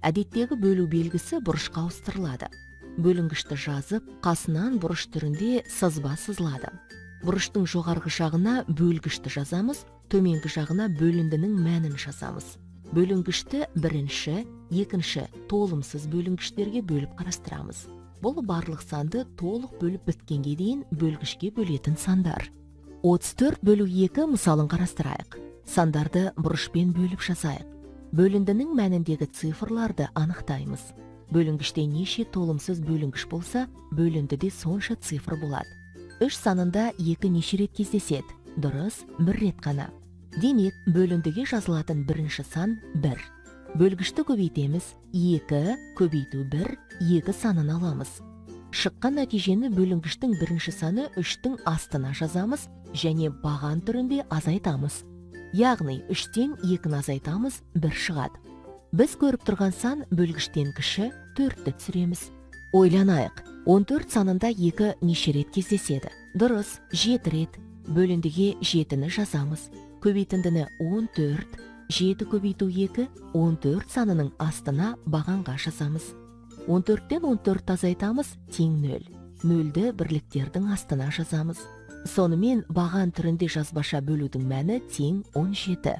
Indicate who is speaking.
Speaker 1: Әдеттегі бөлу белгісі бұрышқа ауыстырылады. Бөлінгішті жазып, қасынан бұрыш түрінде сызба сызылады. Бұрыштың жоғарғы жағына бөлгішті жазамыз, төменгі жағына бөліндінің мәнін жазамыз. Бөлінгішті бірінші, екінші толымсыз бөлінгіштерге бөліп қарастырамыз. Бұл барлық санды толық бөліп біткенге дейін бөлгішке бөлетін сандар. 34 бөлу 2 мысалын қарастырайық. Сандарды бұрышпен бөліп жазайық. Бөліндінің мәніндегі цифрларды анықтаймыз. Бөлінгіште неше толымсыз бөлінгіш болса, бөліндіде сонша цифр болады. 3 санында 2 неше рет кездеседі? Дұрыс, 1 рет қана. Демек, бөліндіге жазылатын бірінші сан 1. Бөлгішті көбейтеміз, 2 көбейту 1, 2 санын аламыз. Шыққан нәтижені бөлінгіштің бірінші саны 3-тің астына жазамыз және баған түрінде азайтамыз. Яғни 3-тен 2-ні азайтамыз, 1 шығады. Біз көріп тұрған сан бөлгіштен кіші 4-ті түсіреміз. Ойланайық, 14 санында 2 неше рет кездеседі? Дұрыс, 7 рет. Бөліндіге 7-ні жазамыз. Көбейтіндіні 14, 7 көбейту 2, 14 санының астына бағанға жазамыз. 14-тен 14 азайтамыз, тең 0. 0-ді бірліктердің астына жазамыз. Сонымен баған түрінде жазбаша бөлудің мәні тең 17.